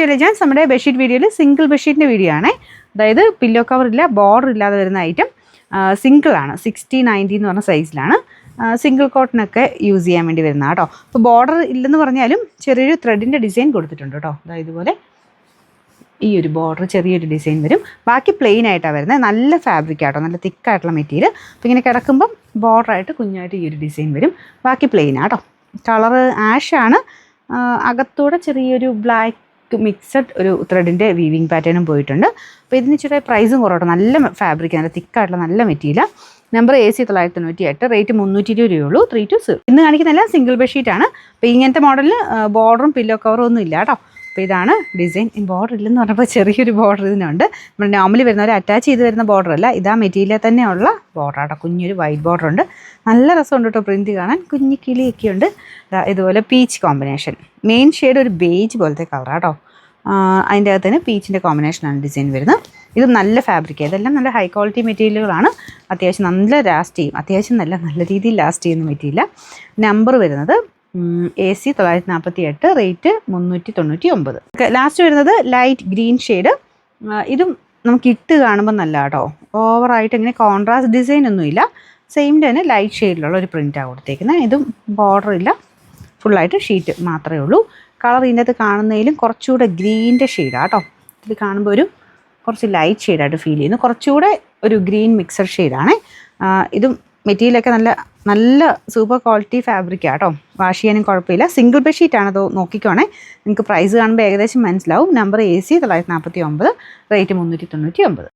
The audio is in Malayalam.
ഇൻ്റലിജൻസ് നമ്മുടെ ബെഡ്ഷീറ്റ് വീഡിയോയിൽ സിംഗിൾ ബെഡ്ഷീറ്റിൻ്റെ വീഡിയോ ആണ്. അതായത് പില്ലോ കവർ ഇല്ല, ബോർഡർ ഇല്ലാതെ വരുന്ന ഐറ്റം സിംഗിളാണ്. 60-90 എന്ന് പറഞ്ഞ സൈസിലാണ്. സിംഗിൾ കോട്ടനൊക്കെ യൂസ് ചെയ്യാൻ വേണ്ടി വരുന്ന കേട്ടോ. അപ്പോൾ ബോർഡർ ഇല്ലെന്ന് പറഞ്ഞാലും ചെറിയൊരു ത്രെഡിൻ്റെ ഡിസൈൻ കൊടുത്തിട്ടുണ്ട് കേട്ടോ. അതായത് ഇതുപോലെ ഈ ഒരു ബോർഡർ ചെറിയൊരു ഡിസൈൻ വരും. ബാക്കി പ്ലെയിൻ ആയിട്ടാണ് വരുന്നത്. നല്ല ഫാബ്രിക് ആട്ടോ, നല്ല തിക്കായിട്ടുള്ള മെറ്റീരിയൽ. അപ്പോൾ ഇങ്ങനെ കിടക്കുമ്പം ബോർഡറായിട്ട് കുഞ്ഞായിട്ട് ഈ ഒരു ഡിസൈൻ വരും. ബാക്കി പ്ലെയിൻ ആട്ടോ. കളറ് ആഷാണ്. അകത്തൂടെ ചെറിയൊരു ബ്ലാക്ക് മിക്സഡ് ഒരു ത്രെഡിൻ്റെ വീവിങ് പാറ്റേണും പോയിട്ടുണ്ട്. അപ്പോൾ ഇതിന് ഇച്ചിരി പ്രൈസും കുറവട്ടോ. നല്ല ഫാബ്രിക്, നല്ല തിക്കായിട്ടുള്ള നല്ല മെറ്റീരിയൽ. നമ്പർ AC 998, റേറ്റ് 320 രൂപയുള്ളൂ. 3 to 0. ഇന്ന് കാണിക്കുന്നതല്ല സിംഗിൾ ബെഡ്ഷീറ്റാണ്. അപ്പോൾ ഇങ്ങനത്തെ മോഡലിൽ ബോർഡറും പില്ലോ കവറും ഒന്നും ഇല്ല കേട്ടോ. അപ്പോൾ ഇതാണ് ഡിസൈൻ. ബോർഡർ ഇല്ലെന്ന് പറഞ്ഞപ്പോൾ ചെറിയൊരു ബോർഡർ ഇതിനുണ്ട്. നമ്മൾ നോർമലി വരുന്ന ഒരു അറ്റാച്ച് ചെയ്ത് വരുന്ന ബോർഡർ അല്ല, ഇതാ മെറ്റീരിയൽ തന്നെയുള്ള ബോർഡർ ആട്ടോ. കുഞ്ഞൊരു വൈറ്റ് ബോർഡർ ഉണ്ട്. നല്ല രസമുണ്ട് കേട്ടോ പ്രിൻറ്റ് കാണാൻ. കുഞ്ഞു കിളിയൊക്കെ ഉണ്ട്. ഇതുപോലെ പീച്ച് കോമ്പിനേഷൻ. മെയിൻ ഷെയ്ഡ് ഒരു ബേജ് പോലത്തെ കളറാട്ടോ. അതിൻ്റെ അകത്ത് തന്നെ പീച്ചിൻ്റെ കോമ്പിനേഷനാണ് ഡിസൈൻ വരുന്നത്. ഇത് നല്ല ഫാബ്രിക്. ഇതെല്ലാം നല്ല ഹൈ ക്വാളിറ്റി മെറ്റീരിയലുകളാണ്. അത്യാവശ്യം നല്ല ലാസ്റ്റ് ചെയ്യും. അത്യാവശ്യം നല്ല രീതിയിൽ ലാസ്റ്റ് ചെയ്യുന്ന മെറ്റീരിയൽ. നമ്പർ വരുന്നത് AC 948, റേറ്റ് 399. ലാസ്റ്റ് വരുന്നത് ലൈറ്റ് ഗ്രീൻ ഷെയ്ഡ്. ഇതും നമുക്ക് ഇട്ട് കാണുമ്പോൾ നല്ല കേട്ടോ. ഓവറായിട്ട് ഇങ്ങനെ കോൺട്രാസ്റ്റ് ഡിസൈൻ ഒന്നുമില്ല. സെയിം തന്നെ ലൈറ്റ് ഷെയ്ഡിലുള്ള ഒരു പ്രിൻറ്റാണ് കൊടുത്തേക്കുന്നത്. ഇതും ബോർഡർ ഇല്ല, ഫുള്ളായിട്ട് ഷീറ്റ് മാത്രമേ ഉള്ളൂ. കളർ ഇതിൻ്റെ അകത്ത് കാണുന്നതിലും കുറച്ചുകൂടെ ഗ്രീൻ്റെ ഷെയ്ഡാണ് കേട്ടോ. ഇത് കാണുമ്പോൾ ഒരു കുറച്ച് ലൈറ്റ് ഷെയ്ഡായിട്ട് ഫീൽ ചെയ്യുന്നു. കുറച്ചുകൂടെ ഒരു ഗ്രീൻ മിക്സഡ് ഷെയ്ഡാണ്. ഇതും മെറ്റീരിയലൊക്കെ നല്ല സൂപ്പർ ക്വാളിറ്റി ഫാബ്രിക്കാണ് കേട്ടോ. വാഷ് ചെയ്യാനും കുഴപ്പമില്ല. സിംഗിൾ ബെഡ്ഷീറ്റാണ്. അത് നോക്കിക്കോണേ. നിങ്ങൾക്ക് പ്രൈസ് കാണുമ്പോൾ ഏകദേശം മനസ്സിലാവും. Number AC 949, rate 399.